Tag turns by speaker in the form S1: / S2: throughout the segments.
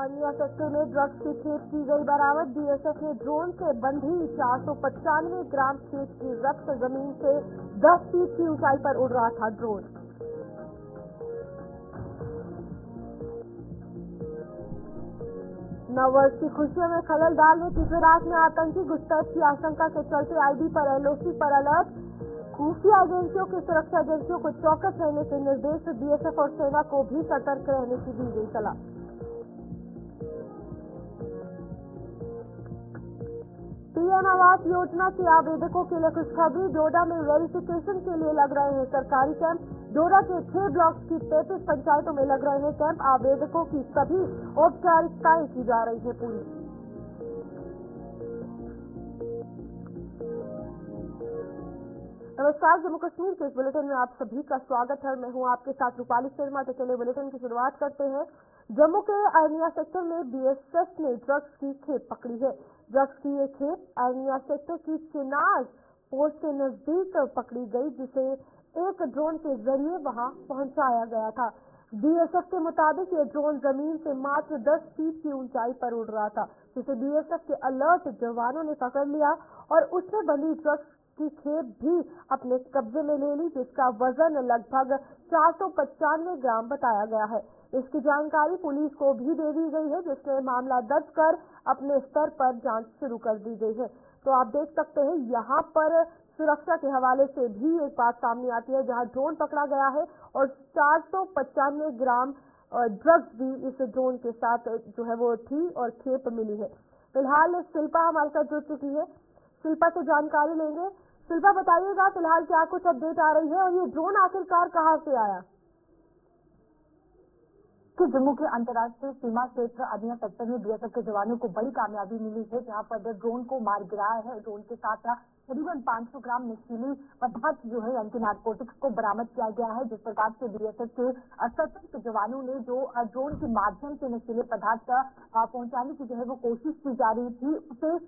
S1: अनिया sector में drugs की खेप की गई बरामद। बीएसएफ ने ड्रोन से बंधी 495 ग्राम खेप की रक्त जमीन से 10 फीट की ऊंचाई पर उड़ रहा था ड्रोन। नववर्ष की खुशियों में खलल डालने की फिराक में आतंकी घुसपैठ की आशंका के चलते आईबी पर एलओसी पर अलर्ट। खुफिया एजेंसियों की सुरक्षा एजेंसियों को चौकस रहने के निर्देश। बीएसएफ और सेना को भी सतर्क रहने की दी गई सलाह। पीएम आवास योजना के आवेदकों के लिए खुशखबरी। डोडा में वेरिफिकेशन के लिए लग रहे हैं सरकारी कैंप। डोडा के 6 ब्लॉक की 33 पंचायतों में लग रहे हैं कैंप। आवेदकों की सभी औपचारिकताएं की जा रही है पूरी। नमस्कार, जम्मू कश्मीर के इस बुलेटिन में आप सभी का स्वागत है। मैं हूं आपके साथ रूपाली शर्मा। तो चलिए बुलेटिन की शुरुआत करते हैं। जम्मू के अरनिया सेक्टर में बीएसएफ ने ड्रग्स की खेप पकड़ी है। ड्रग्स की ये खेप अरनिया सेक्टर की चिनार पोस्ट के नजदीक पकड़ी गई, जिसे एक ड्रोन के जरिए वहां पहुंचाया गया था। बीएसएफ के मुताबिक ये ड्रोन जमीन से मात्र 10 फीट की ऊंचाई पर उड़ रहा था, जिसे बीएसएफ के अलर्ट जवानों ने पकड़ लिया और उसमें बंधी ड्रग्स की खेप भी अपने कब्जे में ले ली, जिसका वजन लगभग 495 ग्राम बताया गया है। इसकी जानकारी पुलिस को भी दे दी गई है, जिसने मामला दर्ज कर अपने स्तर पर जांच शुरू कर दी गई है। तो आप देख सकते हैं यहाँ पर सुरक्षा के हवाले से भी एक बात सामने आती है, जहाँ ड्रोन पकड़ा गया है और 495 ग्राम ड्रग्स भी इस ड्रोन के साथ जो है वो थी और खेप मिली है। फिलहाल शिल्पा हमारे साथ जुड़ चुकी है, शिल्पा से जानकारी लेंगे। शिल्पा, बताइएगा फिलहाल क्या कुछ अपडेट आ रही है और ये ड्रोन आखिरकार कहां से आया?
S2: कि जम्मू के अंतर्राष्ट्रीय सीमा क्षेत्र अरनिया सेक्टर में बीएसएफ के जवानों को बड़ी कामयाबी मिली है, जहां पर ड्रोन को मार गिराया है। ड्रोन के साथ करीबन 500 ग्राम नशीली पदार्थ जो है यानी नारकोटिक्स को बरामद किया गया है। जिस प्रकार से बीएसएफ के सशस्त्र जवानों ने जो ड्रोन के माध्यम से नशीले पदार्थ पहुंचाने की जो है वो कोशिश की जा रही थी, उसे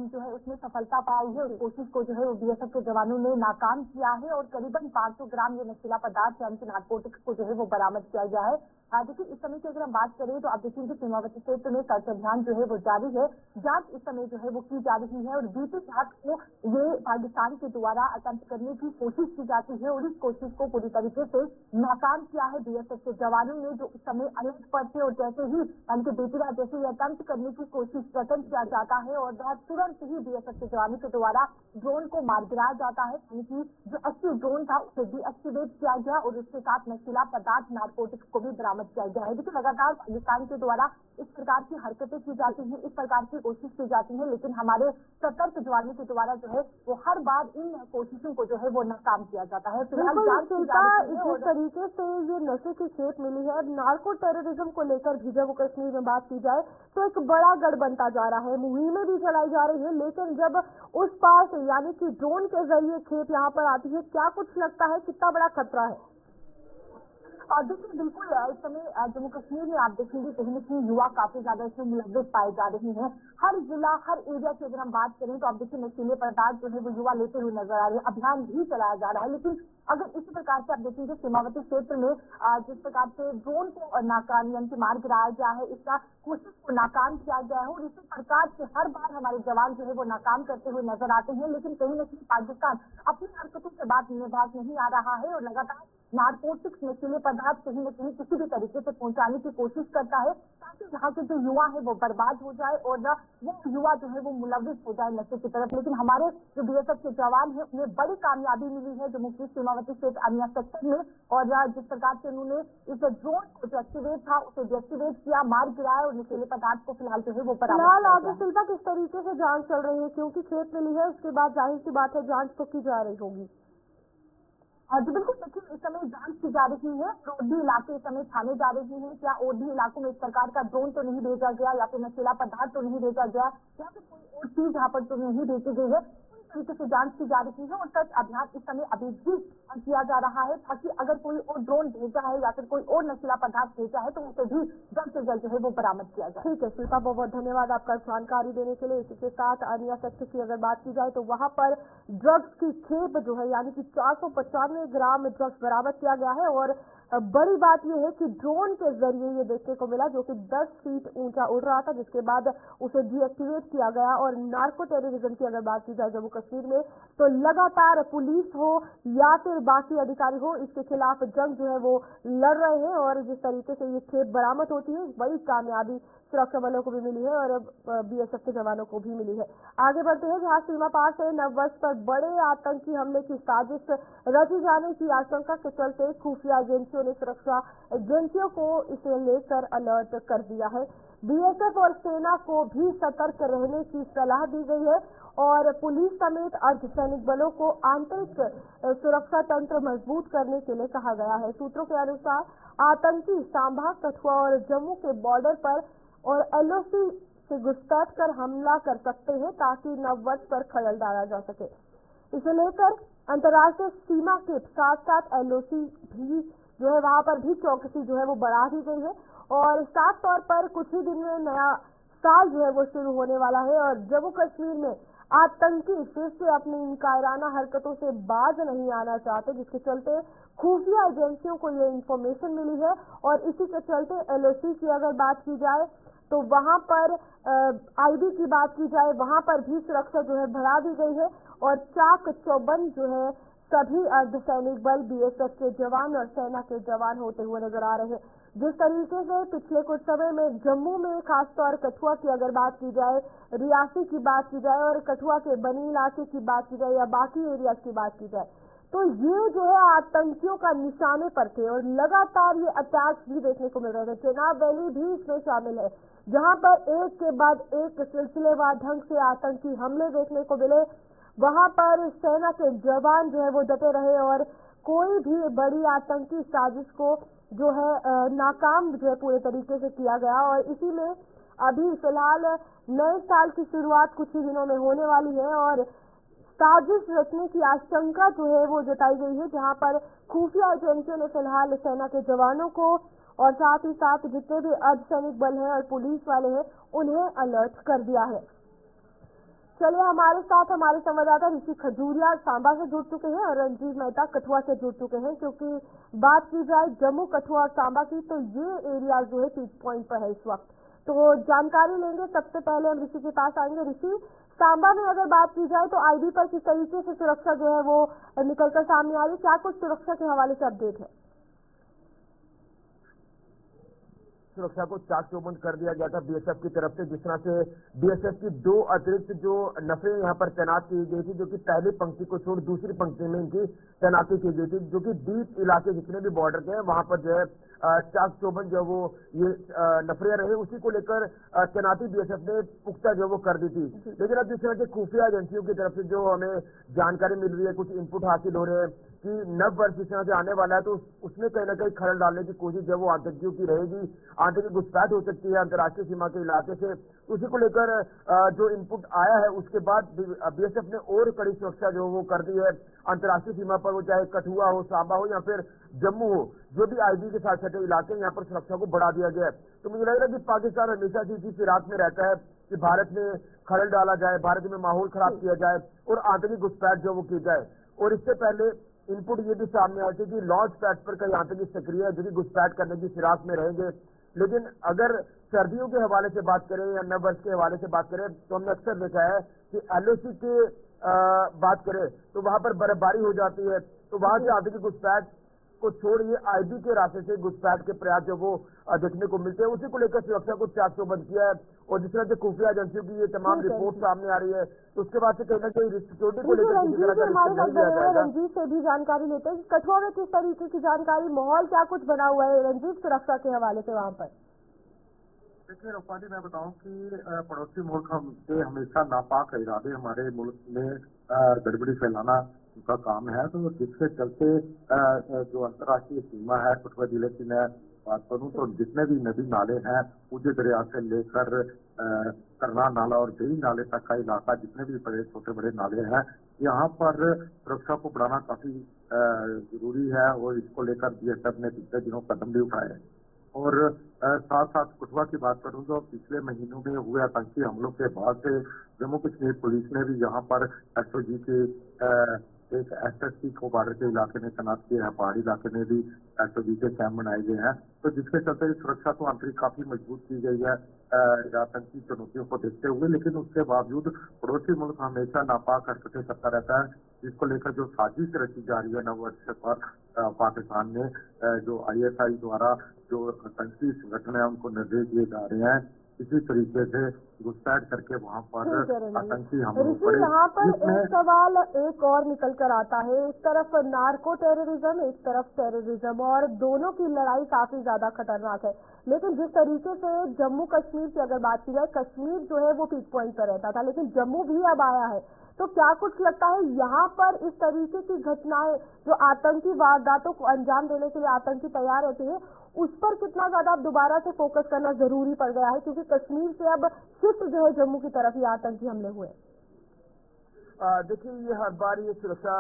S2: जो है उसमें सफलता पाई है। उस कोशिश को जो है वो बीएसएफ के जवानों ने नाकाम किया है और करीबन 500 ग्राम ये नशीला पदार्थ यानी नारकोटिक्स को जो है वो बरामद किया गया है। देखिए, इस समय की अगर हम बात करें तो आप देखेंगे सीमावर्ती क्षेत्र में सर्च अभियान जो है वो जारी है। जांच इस समय जो है वो की जा रही है और बीती रात को ये पाकिस्तान के द्वारा अटेम्प्ट करने की कोशिश की जाती है और इस कोशिश को पूरी तरीके से नाकाम किया है बीएसएफ के जवानों ने, जो उस समय अलर्ट पर थे। और जैसे ही उनके बीती रात जैसे ही अटेम्प्ट करने की कोशिश प्रकट किया जाता है और तुरंत ही बीएसएफ के जवानों के द्वारा ड्रोन को मार गिराया जाता है। यानी जो एक्टिव ड्रोन था उसे डीएक्टिवेट किया गया और उसके साथ नशीला पदार्थ नारकोटिक्स को भी बरामद किया गया है। देखिए, लगातार पाकिस्तान के द्वारा इस प्रकार की हरकतें की जाती हैं, इस प्रकार की कोशिश की जाती है, लेकिन हमारे सतर्क जवानों के द्वारा जो है वो हर बार इन कोशिशों को जो है वो नाकाम किया जाता है।
S1: फिलहाल जिस तरीके से ये नशे की खेप मिली है, नार्को टेररिज्म को लेकर भी जम्मू कश्मीर में बात की जाए तो एक बड़ा गढ़ बनता जा रहा है। मुहिमें भी चलाई जा रही है, लेकिन जब उस पार से यानी कि ड्रोन के जरिए खेप यहाँ पर आती है, क्या कुछ लगता है कितना बड़ा खतरा है?
S2: और देखिए, बिल्कुल इस समय जम्मू कश्मीर में आप देखेंगे कहीं न कहीं युवा काफी ज्यादा इसमें मुलव्विस पाए जा रहे हैं। हर जिला हर एरिया की अगर हम बात करें तो आप देखिए नशीले पदार्थ जो है वो युवा लेते हुए नजर आ रहे हैं। अभियान भी चलाया जा रहा है, लेकिन अगर इसी प्रकार से आप देखेंगे सीमावर्ती क्षेत्र में जिस प्रकार से ड्रोन को नाकाम यानी कि मार गिराया गया है, इसका कोशिश को नाकाम किया गया है और इसी प्रकार से हर बार हमारे जवान जो है वो नाकाम करते हुए नजर आते हैं। लेकिन कहीं न कहीं पाकिस्तान अपनी हरकतों से बात निभाग नहीं आ रहा है और लगातार नारकोटिक्स नशीले पदार्थ कहीं न कहीं किसी भी तरीके से पहुंचाने की कोशिश करता है, ताकि यहाँ के जो युवा है वो बर्बाद हो जाए और वो युवा जो है वो मुलव्विस हो जाए नशे की तरफ। लेकिन हमारे जो बीएसएफ के जवान है उन्हें बड़ी कामयाबी मिली है जम्मू की सीमावर्ती क्षेत्र अरनिया सेक्टर में। और जिस प्रकार से उन्होंने इस ड्रोन को जो एक्टिवेट था उसे डीएक्टिवेट किया, मार गिराया और नशीले पदार्थ को फिलहाल जो है वो
S1: फिलहाल आगे शिल्पा किस तरीके से जांच चल रही है, क्योंकि खेप मिली है उसके बाद जाहिर सी बात है जांच तो की जा रही होगी?
S2: जी बिल्कुल, देखिए इस समय जांच की जा रही है। ओढ़ी इलाके इस समय छाने जा रही है, क्या ओढ़ी इलाकों में इस प्रकार का ड्रोन तो नहीं भेजा गया या फिर नशीला पदार्थ तो नहीं भेजा गया या फिर कोई और चीज यहाँ पर तो नहीं भेजी गई है। तरीके से जांच की जा रही है और सर्च अभियान इस समय अभी भी किया जा रहा है, ताकि अगर कोई और ड्रोन भेजा है या फिर कोई और नशीला पदार्थ भेजा है तो उसे भी जल्द से जल्द जो है वो बरामद किया जाए।
S1: ठीक है शिल्पा, बहुत बहुत धन्यवाद आपका जानकारी देने के लिए। इसी के साथ अरनिया सेक्टर की अगर बात की जाए तो वहां पर ड्रग्स की खेप जो है यानी कि 495 ग्राम ड्रग्स बरामद किया गया है और बड़ी बात यह है कि ड्रोन के जरिए ये देखने को मिला, जो कि 10 फीट ऊंचा उड़ रहा था, जिसके बाद उसे डीएक्टिवेट किया गया। और नार्को टेररिज्म की अगर बात की जाए जम्मू कश्मीर में, तो लगातार पुलिस हो या फिर बाकी अधिकारी हो, इसके खिलाफ जंग जो है वो लड़ रहे हैं। और जिस तरीके से ये खेप बरामद होती है, बड़ी कामयाबी सुरक्षा बलों को भी मिली है और बीएसएफ के जवानों को भी मिली है। आगे बढ़ते हैं, जहां सीमा पार से नववर्ष पर बड़े आतंकी हमले की साजिश रची जाने की आशंका के चलते खुफिया एजेंसियों ने सुरक्षा एजेंसियों को इसे लेकर अलर्ट कर दिया है। बीएसएफ और सेना को भी सतर्क रहने की सलाह दी गई है और पुलिस समेत अर्धसैनिक बलों को आंतरिक सुरक्षा तंत्र मजबूत करने के लिए कहा गया है। सूत्रों के अनुसार आतंकी सांबा, कठुआ और जम्मू के बॉर्डर पर और एलओसी से घुसपैठ कर हमला कर सकते हैं, ताकि नववर्ष पर खलल डाला जा सके। इसे लेकर अंतर्राष्ट्रीय सीमा के साथ साथ एलओसी भी जो है वहां पर भी चौकसी जो है वो बढ़ा दी गई है। और साफ तौर पर कुछ ही दिन में नया साल जो है वो शुरू होने वाला है और जम्मू कश्मीर में आतंकी फिर से अपनी कायराना हरकतों से बाज नहीं आना चाहते, जिसके चलते खुफिया एजेंसियों को ये इंफॉर्मेशन मिली है। और इसी के चलते एलओसी की अगर बात की जाए तो वहां पर आईबी की बात की जाए, वहां पर भी सुरक्षा जो है बढ़ा दी गई है और चाक चौबंद जो है सभी अर्धसैनिक बल, बीएसएफ के जवान और सेना के जवान होते हुए नजर आ रहे हैं। जिस तरीके से पिछले कुछ समय में जम्मू में खासतौर कठुआ की अगर बात की जाए, रियासी की बात की जाए और कठुआ के बनी इलाके की बात की जाए या बाकी एरिया की बात की जाए, तो ये जो है आतंकियों का निशाने पर थे और लगातार ये अटैक्स भी देखने को मिल रहे थे। चेनाब वैली भी इसमें शामिल है, जहां पर एक के बाद एक सिलसिलेवार ढंग से आतंकी हमले देखने को मिले। वहां पर सेना के जवान जो है वो डटे रहे और कोई भी बड़ी आतंकी साजिश को जो है नाकाम जो है पूरे तरीके से किया गया। और इसी में अभी फिलहाल नए साल की शुरुआत कुछ ही दिनों में होने वाली है और साजिश रचने की आशंका जो है वो जताई गई है, जहां पर खुफिया एजेंसियों ने फिलहाल सेना के जवानों को और साथ ही साथ जितने भी अर्धसैनिक बल हैं और पुलिस वाले हैं उन्हें अलर्ट कर दिया है। चलिए, हमारे साथ हमारे संवाददाता ऋषि खजूरिया सांबा से जुड़ चुके हैं और रंजीत मेहता कठुआ से जुड़ चुके हैं, क्योंकि बात की जाए जम्मू, कठुआ और सांबा की, तो ये एरिया जो है पीक पॉइंट पर है इस वक्त। तो जानकारी लेंगे, सबसे पहले हम ऋषि के पास आएंगे। ऋषि, सांबा में अगर बात की जाए तो आईबी पर किस तरीके से सुरक्षा जो है वो निकलकर सामने आ रही है, क्या कुछ सुरक्षा के हवाले से अपडेट है?
S3: सुरक्षा को चाक चौबंद कर दिया गया था बीएसएफ की तरफ से। जिस तरह से बीएसएफ की 2 अतिरिक्त जो नफरें यहाँ पर तैनात की गई थी, जो कि पहली पंक्ति को छोड़ दूसरी पंक्ति में इनकी तैनाती की गई थी, जो कि डीप इलाके जितने भी बॉर्डर के हैं वहां पर जो है चाक चौबंद जो वो ये नफरियां रहे, उसी को लेकर तैनाती बीएसएफ ने पुख्ता जो वो कर दी थी। लेकिन अब जिस तरह के खुफिया एजेंसियों की तरफ से जो हमें जानकारी मिल रही है, कुछ इनपुट हासिल हो रहे हैं कि नव वर्ष जिस तरह से आने वाला है, तो उसमें कहीं ना कहीं खलल डालने की कोशिश जो वो आतंकियों की रहेगी, आतंकी घुसपैठ हो सकती है अंतर्राष्ट्रीय सीमा के इलाके से। उसी को लेकर जो इनपुट आया है उसके बाद बीएसएफ ने और कड़ी सुरक्षा जो वो कर दी है अंतर्राष्ट्रीय सीमा पर, वो चाहे कठुआ हो, सांबा हो या फिर जम्मू हो, जो भी आईबी के साथ सटे इलाके यहाँ पर सुरक्षा को बढ़ा दिया गया है। तो मुझे लग रहा है कि पाकिस्तान हमेशा से इसी फिराक में रहता है कि भारत में खलल डाला जाए, भारत में माहौल खराब किया जाए और आतंकी घुसपैठ जो वो की जाए। और इससे पहले इनपुट ये भी सामने आए थे कि लॉन्च पैड पर कई आतंकी सक्रिय है जो कि घुसपैठ करने की फिराक में रहेंगे। लेकिन अगर सर्दियों के हवाले से बात करें या नव वर्ष के हवाले से बात करें, तो हमने अक्सर देखा है कि एलओसी के बात करें तो वहां पर बर्फबारी हो जाती है, तो वहां से आतंकी घुसपैठ को छोड़ ये आईबी के रास्ते से घुसपैठ के प्रयास जो वो देखने को मिलते हैं। उसी को लेकर सुरक्षा को चाक चौबंद किया है और जिस तरह से खुफिया एजेंसियों की ये तमाम रिपोर्ट सामने आ रही है, तो उसके बाद से कहीं ना कहीं सिक्योरिटी को लेकर
S1: रंजीत से भी जानकारी लेते हैं। कठुआ में किस तरीके की जानकारी, माहौल क्या कुछ बना हुआ है रंजीत सुरक्षा के हवाले से वहाँ पर?
S4: देखिए रूपाली, मैं बताऊं कि पड़ोसी मुल्क हमसे हमेशा नापाक इरादे हमारे मुल्क में गड़बड़ी फैलाना उनका काम है, तो जिसके चलते जो अंतर्राष्ट्रीय सीमा है कठुआ जिले की मैं बात करूं तो जितने भी नदी नाले हैं, पूजे दरिया से लेकर करना नाला और जई नाले तक का इलाका, जितने भी बड़े छोटे बड़े नाले हैं, यहाँ पर सुरक्षा को बढ़ाना काफी जरूरी है और इसको लेकर बीएसएफ ने पिछले दिनों कदम भी उठाए। और साथ साथ कठुआ की बात करूं तो पिछले महीनों में हुए आतंकी हमलों के बाद से जम्मू कश्मीर पुलिस ने भी यहाँ पर एसओजी के एक SSP को बॉर्डर के इलाके में तैनात किया है, पहाड़ी इलाके में भी SOG के कैंप बनाए गए हैं, तो जिसके चलते सुरक्षा तो आंतरिक काफी मजबूत की गई है आतंकी चुनौतियों को देखते हुए। लेकिन उसके बावजूद पड़ोसी मुल्क हमेशा नापाक हरकतें करता रहता है, जिसको लेकर जो साजिश रची जा रही है नववर्ष पर पाकिस्तान में जो ISI द्वारा जो आतंकी संगठन है उनको निर्देश दिए जा रहे हैं, इसी तरीके से घुसपैठ करके वहाँ पर आतंकी हमलों
S1: ऋषि, यहाँ पर एक सवाल एक और निकल कर आता है। एक तरफ नार्को टेररिज्म, एक तरफ टेररिज्म, और दोनों की लड़ाई काफी ज्यादा खतरनाक है। लेकिन जिस तरीके से जम्मू कश्मीर की अगर बात की जाए, कश्मीर जो है वो पीक पॉइंट पर रहता था, लेकिन जम्मू भी अब आया है, तो क्या कुछ लगता है यहाँ पर इस तरीके की घटनाएं जो आतंकी वारदातों को अंजाम देने के लिए आतंकी तैयार रहते हैं, उस पर कितना ज्यादा अब दोबारा से फोकस करना जरूरी पड़ गया है, क्योंकि कश्मीर से अब शिफ्ट जो है जम्मू की तरफ ये आतंकी हमले हुए?
S3: देखिए, ये हर बार ये सुरक्षा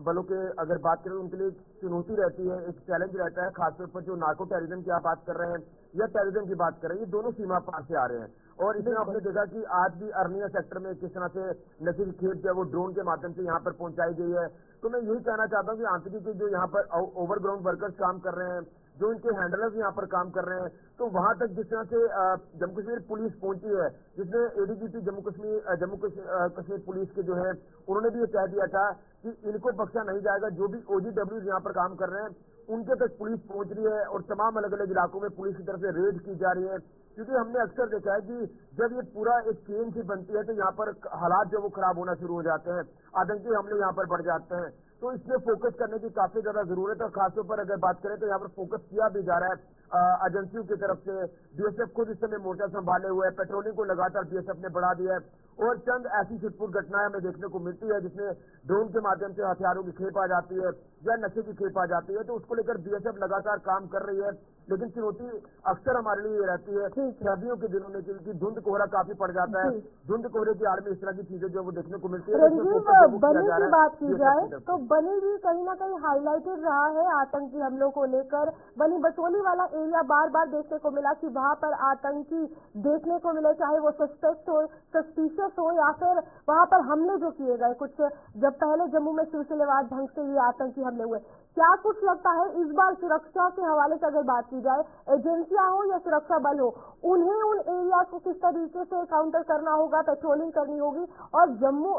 S3: बलों के अगर बात करें उनके लिए चुनौती रहती है, एक चैलेंज रहता है, खासतौर पर जो नार्को टेररिज्म की आप बात कर रहे हैं या टेररिज्म की बात कर रहे हैं, ये दोनों सीमा पार से आ रहे हैं। और इसमें आपने देखा कि आज भी अरनिया सेक्टर में किस तरह से नशीली खेप जो है वो ड्रोन के माध्यम से यहाँ पर पहुंचाई गई है। तो मैं यही कहना चाहता हूँ कि आतंकी जो यहाँ पर ओवरग्राउंड वर्कर्स काम कर रहे हैं, जो इनके हैंडलर्स यहाँ पर काम कर रहे हैं, तो वहां तक जिस तरह से जम्मू कश्मीर पुलिस पहुंची है, जिसमें ADGP जम्मू कश्मीर पुलिस के जो है उन्होंने भी ये कह दिया था कि इनको बख्शा नहीं जाएगा। जो भी OGWs यहाँ पर काम कर रहे हैं उनके तक पुलिस पहुंच रही है और तमाम अलग अलग इलाकों में पुलिस की तरफ से रेड की जा रही है। क्योंकि हमने अक्सर देखा है कि जब ये पूरा एक चेन सी बनती है तो यहाँ पर हालात जो वो खराब होना शुरू हो जाते हैं, आतंकी हमले यहाँ पर बढ़ जाते हैं। तो इसमें फोकस करने की काफी ज्यादा जरूरत है। और खासतौर पर अगर बात करें तो यहाँ पर फोकस किया भी जा रहा है एजेंसियों की तरफ से। BSF खुद इस समय मोर्चा संभाले हुए है, पेट्रोलिंग को लगातार BSF ने बढ़ा दिया है, और चंद ऐसी छिटपुट घटनाएं हमें देखने को मिलती है जिसमें ड्रोन के माध्यम से हथियारों की खेप आ जाती है या नशे की खेप आ जाती है, तो उसको लेकर BSF लगातार काम कर रही है। लेकिन चुनौती अक्सर हमारे लिए ये रहती है सर्दियों के दिनों में, क्योंकि धुंध कोहरा काफी पड़ जाता है, धुंध कोहरे की आड़ में इस तरह की चीजें जो वो देखने को मिलती है।
S1: रंजीव, बनी की बात की जाए तो बनी भी कहीं ना कहीं हाईलाइटेड रहा है आतंकी हमलों को लेकर। बनी बसोली वाला एरिया बार बार देखने को मिला कि वहां पर आतंकी देखने को मिले, चाहे वो सस्पेक्ट हो, सस्पिशियस हो, या फिर वहां पर हमले जो किए गए कुछ जब पहले जम्मू में सिलसिलेवार ढंग से ये आतंकी हमले हुए। क्या कुछ लगता है इस बार सुरक्षा के हवाले से अगर बात की जाए, एजेंसियां हो या सुरक्षा बल हो, उन्हें उन एरिया को किस तरीके से काउंटर करना होगा, पेट्रोलिंग करनी होगी? और जम्मू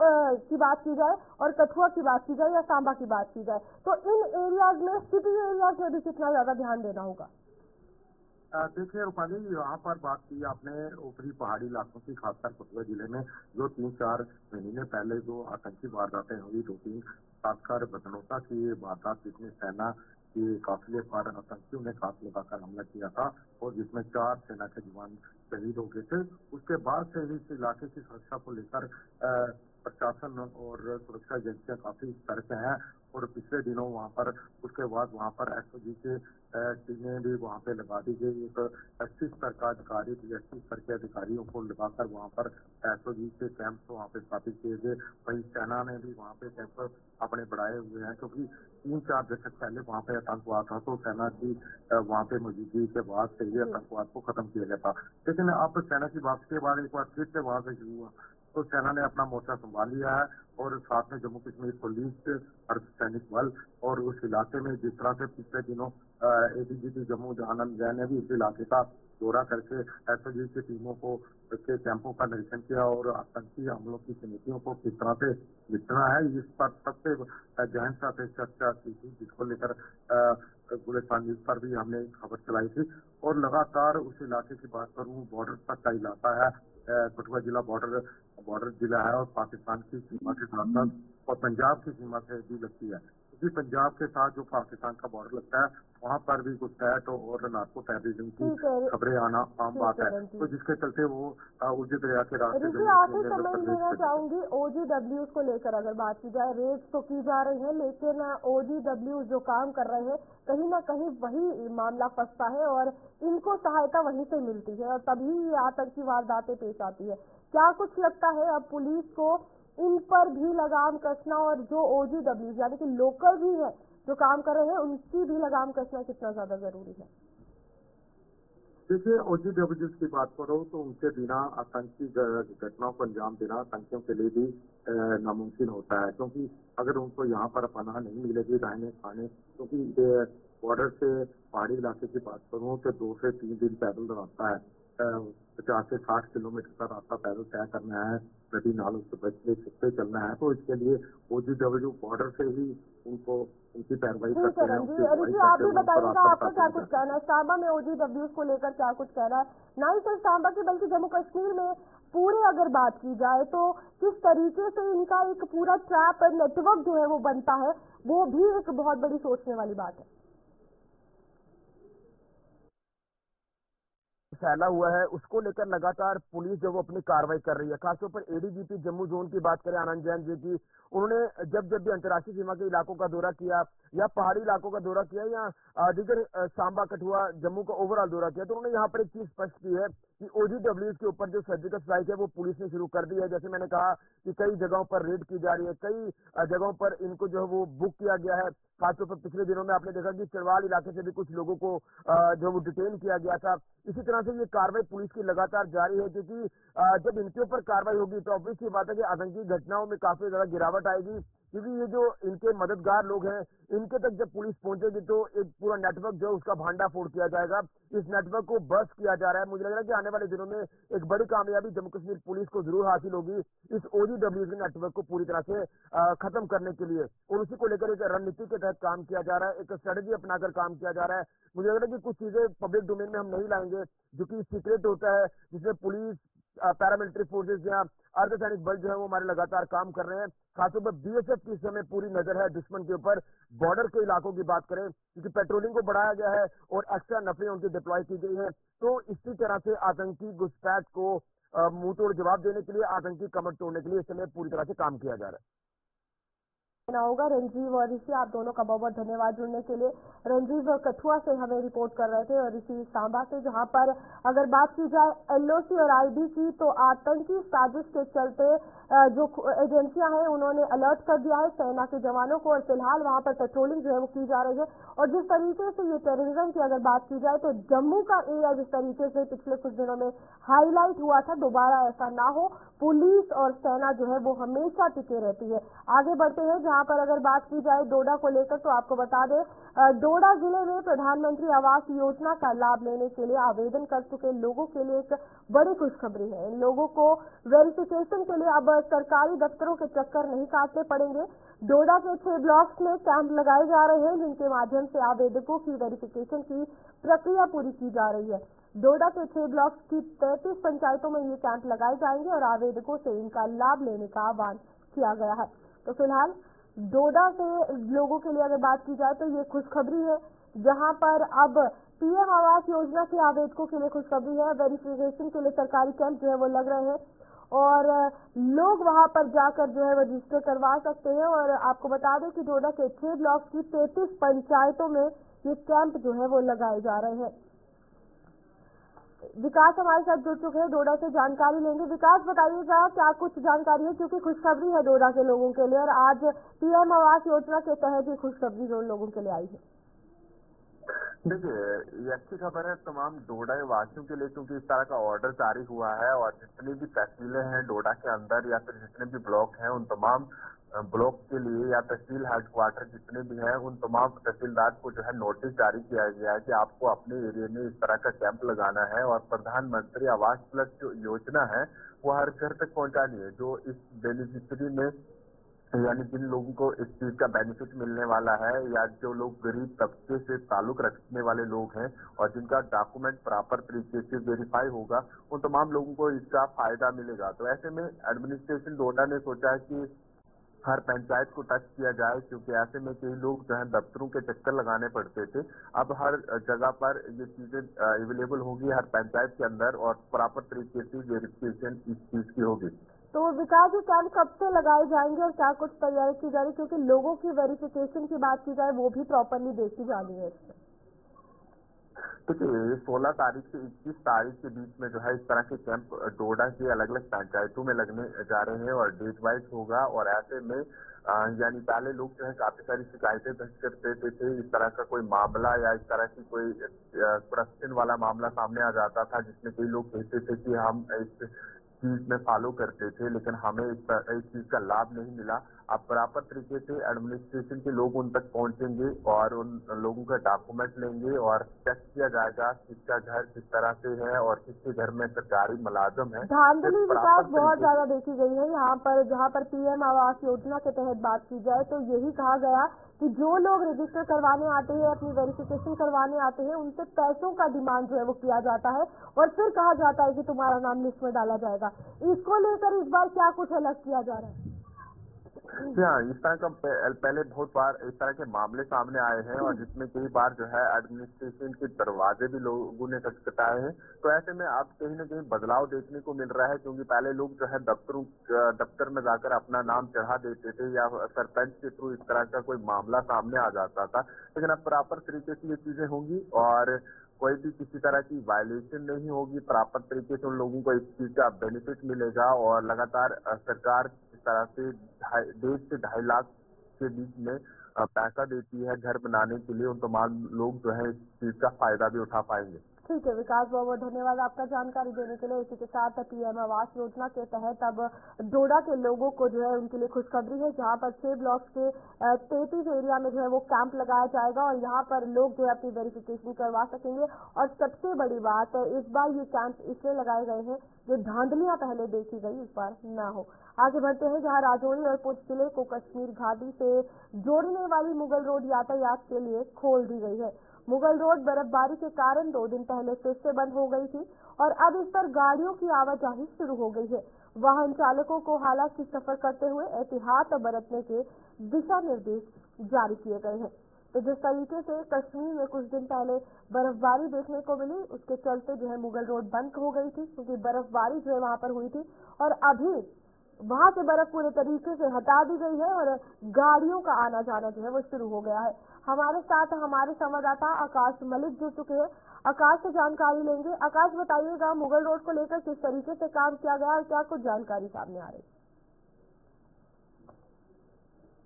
S1: की बात की जाए और कठुआ की बात की जाए या सांबा की बात की जाए, तो इन एरियाज में, सिटी एरियाज में भी कितना ज्यादा ध्यान देना होगा?
S4: देखिए रूपाली, यहाँ पर बात की आपने ऊपरी पहाड़ी इलाकों की, खासकर कठुआ जिले में जो 3-4 महीने पहले जो आतंकी वारदातें हुई, 2-3 खासकर बदनौता की वारदात जिसमें सेना के काफिले पर आतंकियों ने घात लगाकर हमला किया था और जिसमें 4 सेना के जवान शहीद हो गए थे। उसके बाद से इस इलाके की सुरक्षा को लेकर प्रशासन और सुरक्षा एजेंसियां काफी सतर्क हैं और पिछले दिनों वहां पर, उसके बाद वहां पर SOG के टीमें भी वहां पे लगा दी गई। एक SC स्तर का अधिकारी, DSP स्तर के अधिकारियों को लगाकर वहां पर SOG के कैंप वहां पे स्थापित किए गए। वहीं सेना ने भी वहां पे कैंप अपने बढ़ाए हुए हैं, क्योंकि 3-4 दशक पहले वहां पे आतंकवाद था, तो सेना की वहां पे मौजूदगी के बाद से ही आतंकवाद को खत्म किया गया था। लेकिन अब सेना की वापसी के बाद एक बार फिर से वहां से शुरू हुआ, तो सेना ने अपना मोर्चा संभाल लिया है और साथ में जम्मू कश्मीर पुलिस, अर्धसैनिक बल और उस इलाके में जिस तरह से पिछले दिनों ADGP जम्मू आनंद जैन ने भी उस इलाके का दौरा करके SOG की टीमों को के कैंपों का निरीक्षण किया और आतंकी हमलों की चुनौतियों को किस तरह से निपटना है, इस पर सबसे गहनता से चर्चा की थी, जिसको लेकर गुलिस्तान न्यूज पर भी हमने खबर चलाई थी। और लगातार उस इलाके की बात करूं, बॉर्डर तक का इलाका है, कठुआ जिला बॉर्डर जिला है और पाकिस्तान की सीमा के साथ साथ और पंजाब की सीमा से भी लगती है। क्योंकि पंजाब के साथ जो पाकिस्तान का बॉर्डर लगता है, वहाँ पर भी घुसपैठ और नार्को टेररिज्म की खबरें आना आम बात है, तो जिसके चलते वो उर्जी दरिया के रास्ते
S1: आखिर समय लेना चाहूंगी OGWs को लेकर अगर बात की जाए, रेड्स तो की जा रही है, लेकिन OGWs जो काम कर रहे हैं कहीं ना कहीं वही मामला फंसता है और इनको सहायता वहीं से मिलती है और तभी ये आतंकी वारदातें पेश आती है। क्या कुछ लगता है अब पुलिस को इन पर भी लगाम कसना और जो OGWs यानी कि लोकल भी है जो काम कर रहे हैं उनकी भी लगाम कसना कितना ज्यादा जरूरी है?
S4: देखिए, OGWs की बात करो तो उनके बिना आतंकी घटनाओं को अंजाम देना आतंकियों के लिए भी नामुमकिन होता है, क्योंकि अगर उनको यहाँ पर पनाह नहीं मिलेगी रहने खाने, क्योंकि बॉर्डर से पहाड़ी इलाके की बात करूँ तो 2 से 3 दिन पैदल रास्ता है, 50 से 60 किलोमीटर का रास्ता पैदल तय करना है, नदी नालों से बचते छुपते चलना है, तो इसके लिए OGW बॉर्डर से ही उनको उनकी पैरवाई
S1: ठीक
S4: करते
S1: है
S4: हैं।
S1: रणजी, ऋषि आप भी बताइएगा आपका क्या कुछ कहना है, सांबा में OGWs को लेकर क्या कुछ कहना है, ना ही सिर्फ सांबा की बल्कि जम्मू कश्मीर में पूरे अगर बात की जाए तो किस तरीके से इनका एक पूरा ट्रैप नेटवर्क जो है वो बनता है, वो भी एक बहुत बड़ी सोचने वाली बात है।
S3: फैला हुआ है उसको लेकर लगातार पुलिस जो वो अपनी कार्रवाई कर रही है। खासतौर पर ADGP जम्मू जोन की बात करें आनंद जैन जी की, उन्होंने जब जब भी अंतर्राष्ट्रीय सीमा के इलाकों का दौरा किया या पहाड़ी इलाकों का दौरा किया या दीगर सांबा कठुआ जम्मू का ओवरऑल दौरा किया, तो उन्होंने यहाँ पर एक चीज स्पष्ट की है कि OGWs के ऊपर जो सर्जिकल स्ट्राइक है वो पुलिस ने शुरू कर दी है। जैसे मैंने कहा कि कई जगहों पर रेड की जा रही है, कई जगहों पर इनको जो है वो बुक किया गया है। खासतौर पर पिछले दिनों में आपने देखा कि चरवाल इलाके से भी कुछ लोगों को जो वो डिटेन किया गया था। इसी तरह से ये कार्रवाई पुलिस की लगातार जारी है, क्योंकि जब इनके ऊपर कार्रवाई होगी तो ऑब्वियस ये बात है कि आतंकी घटनाओं में काफी ज्यादा गिरावट आएगी, क्योंकि ये जो इनके मददगार लोग हैं इनके तक जब पुलिस पहुंचेगी तो एक पूरा नेटवर्क जो है उसका भांडा फोड़ किया जाएगा। इस नेटवर्क को बस्ट किया जा रहा है। मुझे लग रहा है कि आने वाले दिनों में एक बड़ी कामयाबी जम्मू कश्मीर पुलिस को जरूर हासिल होगी इस OGWs के नेटवर्क को पूरी तरह से खत्म करने के लिए, और उसी को लेकर एक रणनीति के तहत काम किया जा रहा है, एक स्ट्रेटेजी अपनाकर काम किया जा रहा है। मुझे लग रहा है कि कुछ चीजें पब्लिक डोमेन में हम नहीं लाएंगे जो कि सीक्रेट होता है, जिसमें पुलिस, पैरामिलिट्री फोर्सेज या अर्धसैनिक बल जो है वो हमारे लगातार काम कर रहे हैं। खासतौर पर BSF की इस समय पूरी नजर है दुश्मन के ऊपर। बॉर्डर के इलाकों की बात करें क्योंकि पेट्रोलिंग को बढ़ाया गया है और एक्स्ट्रा नफरी उनकी डिप्लॉय की गई है, तो इसी तरह से आतंकी घुसपैठ को मुंह तोड़ जवाब देने के लिए, आतंकी कमर तोड़ने के लिए इस समय पूरी तरह से काम किया जा रहा है।
S1: होगा रंजीव और ऋषि, आप दोनों का बहुत बहुत धन्यवाद जुड़ने के लिए। रंजीव कठुआ से हमें रिपोर्ट कर रहे थे और ऋषि सांबा से, जहां पर अगर बात की जाए LOC और IB की तो आतंकी साजिश के चलते जो एजेंसियां हैं उन्होंने अलर्ट कर दिया है सेना के जवानों को, और फिलहाल वहां पर पेट्रोलिंग जो है वो की जा रही है। और जिस तरीके से ये टेररिज्म की अगर बात की जाए तो जम्मू का एरिया जिस तरीके से पिछले कुछ दिनों में हाईलाइट हुआ था, दोबारा ऐसा ना हो, पुलिस और सेना जो है वो हमेशा टिके रहती है। आगे बढ़ते हैं, जहां पर अगर बात की जाए डोडा को लेकर तो आपको बता दें डोडा जिले में प्रधानमंत्री आवास योजना का लाभ लेने के लिए आवेदन कर चुके लोगों के लिए एक बड़ी खुशखबरी है। इन लोगों को वेरिफिकेशन के लिए अब सरकारी दफ्तरों के चक्कर नहीं काटने पड़ेंगे। डोडा के 6 ब्लॉक्स में कैंप लगाए जा रहे हैं, जिनके माध्यम से आवेदकों की वेरिफिकेशन की प्रक्रिया पूरी की जा रही है। डोडा के 6 ब्लॉक्स की 33 पंचायतों में ये कैंप लगाए जाएंगे और आवेदकों से इनका लाभ लेने का आह्वान किया गया है। तो फिलहाल डोडा से लोगों के लिए अगर बात की जाए तो ये खुशखबरी है, जहां पर अब PM आवास योजना के आवेदकों के लिए खुशखबरी है। वेरिफिकेशन के लिए सरकारी कैंप जो है वो लग रहे हैं और लोग वहां पर जाकर जो है रजिस्टर करवा सकते हैं। और आपको बता दें कि डोडा के 6 ब्लॉक की 33 पंचायतों में ये कैंप जो है वो लगाए जा रहे हैं। विकास हमारे साथ जुड़ चुके हैं, डोडा से जानकारी लेंगे। विकास बताइएगा क्या कुछ जानकारी है, क्योंकि खुशखबरी है डोडा के लोगों के लिए और आज PM आवास योजना के तहत ये खुशखबरी जो लोगों के लिए आई है।
S5: देखिए, ये अच्छी खबर है तमाम डोडा वासियों के लिए, क्योंकि इस तरह का ऑर्डर जारी हुआ है और जितनी भी तहसीलें हैं डोडा के अंदर या फिर जितने भी ब्लॉक हैं उन तमाम ब्लॉक के लिए या तहसील हेडक्वार्टर जितने भी हैं उन तमाम तहसीलदार को जो है नोटिस जारी किया गया है कि आपको अपने एरिया में इस तरह का कैंप लगाना है और प्रधानमंत्री आवास प्लस जो योजना है वो हर घर तक पहुंचानी है। जो इस बेनिफिशियरी में यानी जिन लोगों को इस चीज का बेनिफिट मिलने वाला है या जो लोग गरीब तबके से ताल्लुक रखने वाले लोग हैं और जिनका डॉक्यूमेंट प्रॉपर तरीके से वेरीफाई होगा, उन तमाम लोगों को इसका फायदा मिलेगा। तो ऐसे में एडमिनिस्ट्रेशन डोडा ने सोचा है कि हर पंचायत को टच किया जाए, क्योंकि ऐसे में कई लोग जो है दफ्तरों के चक्कर लगाने पड़ते थे। अब हर जगह पर ये चीजें अवेलेबल होगी हर पंचायत के अंदर और प्रॉपर तरीके से वेरिफिकेशन इस चीज की होगी।
S1: तो विकास जी कैंप कब से लगाए जाएंगे और क्या कुछ तैयारी की जा रही है, क्योंकि लोगों की वेरिफिकेशन की बात की जाए वो भी प्रॉपरली देखी जानी है इसमें।
S5: देखिए 16 तारीख से 21 तारीख के बीच में जो है इस तरह के कैंप डोडा के अलग अलग पंचायतों में लगने जा रहे हैं और डेट वाइज होगा और ऐसे में यानी पहले लोग जो है काफी सारी शिकायतें दर्ज कर देते थे, इस तरह का कोई मामला या इस तरह की कोई क्वेश्चन वाला मामला सामने आ जाता था जिसमें कई लोग कहते थे कि हम इस चीज में फॉलो करते थे लेकिन हमें इस चीज का लाभ नहीं मिला। अब बराबर तरीके से एडमिनिस्ट्रेशन के लोग उन तक पहुंचेंगे और उन लोगों का डॉक्यूमेंट लेंगे और चेक किया जाएगा किसका घर किस तरह से है और किसके घर में सरकारी मुलाजिम है।
S1: धांधली विकास बहुत ज्यादा देखी गई है यहाँ पर। जहाँ पर पीएम आवास योजना के तहत बात की जाए तो यही कहा गया कि जो लोग रजिस्टर करवाने आते हैं, अपनी वेरिफिकेशन करवाने आते हैं, उनसे पैसों का डिमांड जो है वो किया जाता है और फिर कहा जाता है कि तुम्हारा नाम लिस्ट में डाला जाएगा। इसको लेकर इस बार क्या कुछ अलग किया जा रहा है?
S5: हाँ, इस तरह का पहले बहुत बार इस तरह के मामले सामने आए हैं और जिसमें कई बार जो है एडमिनिस्ट्रेशन के दरवाजे भी लोगों ने खटखटाए हैं। तो ऐसे में अब कहीं न कहीं बदलाव देखने को मिल रहा है क्योंकि पहले लोग जो है दफ्तर में जाकर अपना नाम चढ़ा देते थे या सरपंच के थ्रू इस तरह का कोई मामला सामने आ जाता था, लेकिन अब प्रॉपर तरीके से ये चीजें होंगी और कोई भी किसी तरह की वायलेशन नहीं होगी। प्रॉपर तरीके से उन लोगों को इस चीज का बेनिफिट मिलेगा और लगातार सरकार इस तरह से 1.5 से 2.5 लाख के बीच में पैसा देती है घर बनाने के लिए। उन तमाम लोग जो है इस चीज का फायदा भी उठा पाएंगे।
S1: ठीक है विकास, बहुत बहुत धन्यवाद आपका जानकारी देने के लिए। इसी के साथ पीएम आवास योजना के तहत अब डोडा के लोगों को जो है उनके लिए खुशखबरी है, जहां पर 6 ब्लॉक्स के 33 एरिया में जो है वो कैंप लगाया जाएगा और यहां पर लोग जो है अपनी वेरिफिकेशन करवा सकेंगे। और सबसे बड़ी बात इस बार ये कैंप इसलिए लगाए गए हैं जो धांधलियां पहले देखी गई इस बार न हो। आगे बढ़ते हैं, जहां राजौरी और पुंछ जिले को कश्मीर घाटी से जोड़ने वाली मुगल रोड यातायात के लिए खोल दी गई है। मुगल रोड बर्फबारी के कारण 2 दिन पहले फिर से बंद हो गई थी और अब इस पर गाड़ियों की आवाजाही शुरू हो गई है। वाहन चालकों को हालांकि सफर करते हुए एहतियात बरतने के दिशा निर्देश जारी किए गए हैं। तो जिस तरीके से कश्मीर में कुछ दिन पहले बर्फबारी देखने को मिली, उसके चलते जो है मुगल रोड बंद हो गई थी क्योंकि बर्फबारी जो है वहां पर हुई थी और अभी वहां से बर्फ पूरे तरीके से हटा दी गई है और गाड़ियों का आना जाना जो है वो शुरू हो गया है। हमारे साथ हमारे संवाददाता आकाश मलिक जुड़ चुके हैं। आकाश से जानकारी लेंगे। आकाश, बताइएगा मुगल रोड को लेकर किस तरीके से काम किया गया और क्या कुछ जानकारी सामने आ रही?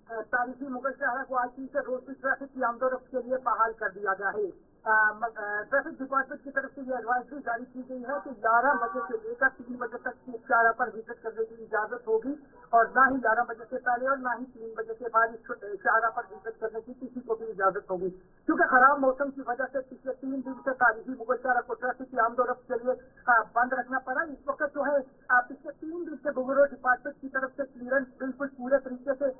S2: तारीखी मुगल शहर को आज से रोड की ट्रैफिक की आमदोरफ्त के लिए बहाल कर दिया गया है। ट्रैफिक डिपार्टमेंट की तरफ से ये एडवाइजरी जारी की गई है कि 11 बजे से लेकर 3 बजे तक की इशारा पर विजिट करने की इजाजत होगी और ना ही 11 बजे से पहले और ना ही 3 बजे के बाद इशारा पर विजिट करने की किसी को भी इजाजत होगी। क्योंकि खराब मौसम की वजह से पिछले 3 दिन से तारीखी मुगल शहर को ट्रैफिक की आमदोरफ्त के लिए बंद रखना पड़ा। इस वक्त जो है पिछले 3 दिन से मुगल रोड डिपार्टमेंट की तरफ से क्लियरेंस बिल्कुल पूरे तरीके से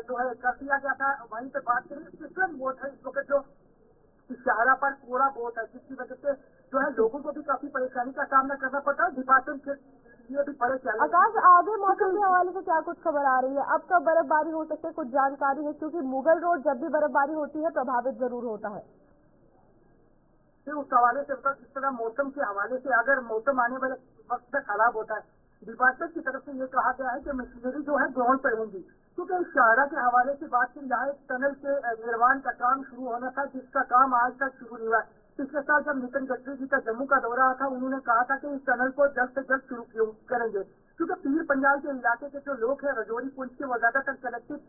S2: जो है कर दिया गया था। वहीं पर बात करें सिस्टम बोर्ड है, इस वक्त जो इशारा पर कोड़ा बहुत है जिसकी वजह से जो है लोगों को भी काफी परेशानी का सामना करना पड़ता है। डिपार्टमेंट के लिए भी बड़े चैलेंज।
S1: आकाश, आगे मौसम के हवाले से क्या कुछ खबर आ रही है? अब कब बर्फबारी हो सकती है, कुछ जानकारी है? क्योंकि मुगल रोड जब भी बर्फबारी होती है प्रभावित जरूर होता है।
S2: फिर उस हवाले से इस तरह मौसम के हवाले से अगर मौसम आने वाले वक्त में खराब होता है, डिपार्टमेंट की तरफ से ये कहा गया है कि मशीनरी जो है ग्राउंड पर होंगी। क्योंकि इस शाहरा के हवाले से बात की यहाँ एक टनल के निर्माण का काम शुरू होना था जिसका काम आज तक शुरू नहीं हुआ। पिछले साल जब नितिन गडकरी जी का जम्मू का दौरा था, उन्होंने कहा था कि इस टनल को जल्द से जल्द शुरू करेंगे। क्योंकि पीर पंजाल के इलाके के जो लोग हैं रजौरी पुंछ के, वो ज्यादातर कनेक्टेड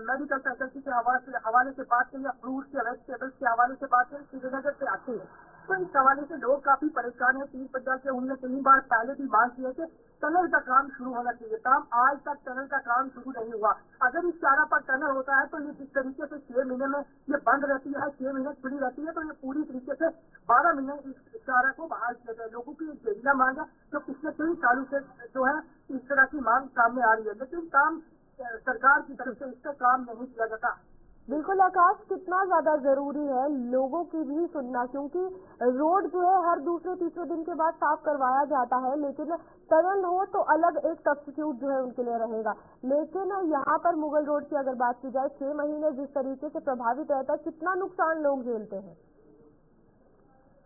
S2: मेडिकल फैसिलिटी के हवाले से बात करें या फ्रूट के वेजिटेबल्स के हवाले से बात करें श्रीनगर से आते हैं। तो इस हवाले से लोग काफी परेशान है। पीर पंजाल के उन्होंने 3 बार पहले भी मांग की है कि टनल का काम शुरू होना चाहिए। काम आज तक टनल का काम शुरू नहीं हुआ। अगर इस चारा पर टनल होता है तो ये जिस तरीके से 6 महीने में ये बंद रहती है, 6 महीने खुली रहती है, तो ये पूरी तरीके से 12 महीने इस चारा को बहाल किया जाए। लोगों की जरूरी मांग है जो पिछले 3 सालों से जो है इस तरह की मांग सामने आ रही है, लेकिन काम सरकार की तरफ से इसका काम नहीं किया जाता।
S1: बिल्कुल आकाश, कितना ज्यादा जरूरी है लोगों की भी सुनना, क्योंकि रोड जो है हर दूसरे तीसरे दिन के बाद साफ करवाया जाता है, लेकिन टनल हो तो अलग एक सब्स्टिट्यूट जो है उनके लिए रहेगा। लेकिन यहाँ पर मुगल रोड की अगर बात की जाए, 6 महीने जिस तरीके से प्रभावित रहता है, कितना नुकसान लोग झेलते हैं?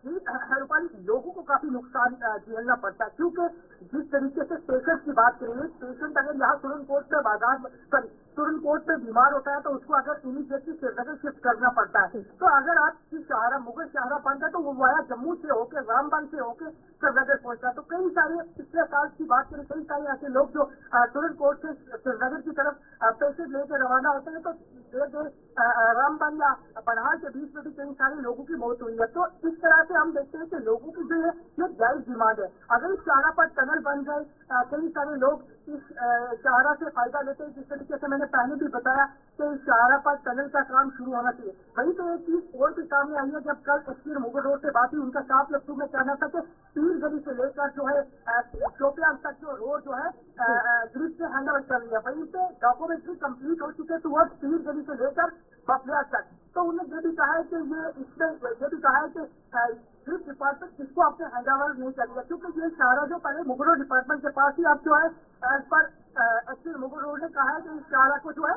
S2: रूपाली, लोगों को काफी नुकसान झेलना पड़ता है क्योंकि जिस तरीके से पेशेंट की बात करेंगे, पेशेंट अगर यहाँ सुरन कोट से बाजार
S6: तुरंत पे बीमार होता है तो उसको अगर इमीडिएटली श्रीनगर शिफ्ट करना पड़ता है। तो अगर आप शाहरा मुगल शाहरा बंद है तो वो वाया जम्मू से होकर रामबन से होकर श्रीनगर पहुंचता है। तो कई सारे पिछले साल की बात करें, कई सारे ऐसे लोग जो तुरंत से श्रीनगर की तरफ पेशेंट लेकर रवाना होते हैं, तो रामबन या बरहाल के बीच में भी कई सारे लोगों की मौत हुई है। तो इस तरह से हम देखते हैं कि लोगों की जो है ये जायज डिमांड है। अगर इस शाहरा पर टनल बन जाए, कई सारे लोग इस शाहरा से फायदा लेते हैं। जिस तरीके से मैंने पहले भी बताया कि इस शाहरा पर टनल का काम शुरू होना चाहिए। वही तो एक चीज और भी सामने आई है, जब कल कश्मीर मुगल रोड से बात हुई, उनका साफ लफ्जों में कहना था कि पीर गली से लेकर जो है शोपियां तक जो रोड जो है ग्रिड से हैंडओवर कर रही है। वहीं पे डॉक्यूमेंट्री कंप्लीट हो चुके तो वह पीर गली से लेकर बफलिया तक। तो उन्होंने ये भी कहा है कि ये भी कहा है कि ग्रिड डिपार्टमेंट इसको अपने हैंडओवर नहीं करेगा, क्योंकि ये शाहरा जो पहले मुगल रोड डिपार्टमेंट के पास ही अब जो है as per actually Mughal road ने कहा है कि इस शाहरा को जो है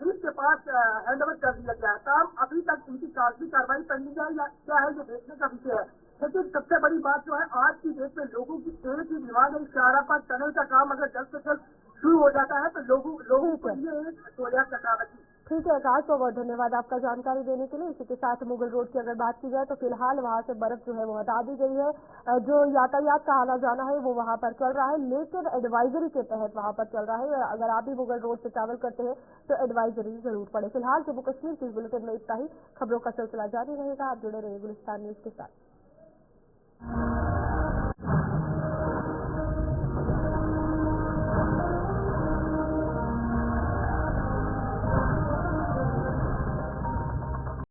S6: ग्रिड के पास हैंडओवर कर दिया गया है। काम अभी तक इनकी कागजी कार्रवाई कर ली जाए या क्या है, ये देखने का विषय है। लेकिन सबसे बड़ी बात जो है, आज की डेट में लोगों की एक ही डिमांड है, इस शाहरा पर टनल का काम अगर जल्द से जल्द शुरू हो जाता है तो लोगों को ये एक सोया सकारात्मक।
S1: ठीक है आकाश, बहुत बहुत धन्यवाद आपका जानकारी देने के लिए। इसी के साथ मुगल रोड की अगर बात की जाए तो फिलहाल वहां से बर्फ जो है वो हटा दी गई है। जो यातायात का आना जाना है वो वहां पर चल रहा है, लेकिन एडवाइजरी के तहत वहां पर चल रहा है। अगर आप भी मुगल रोड से ट्रैवल करते हैं तो एडवाइजरी जरूर पड़े। फिलहाल जम्मू कश्मीर की बुलेटिन में इतना ही। खबरों का सिलसिला जारी रहेगा, आप जुड़े रहिए गुलिस्तान न्यूज के साथ।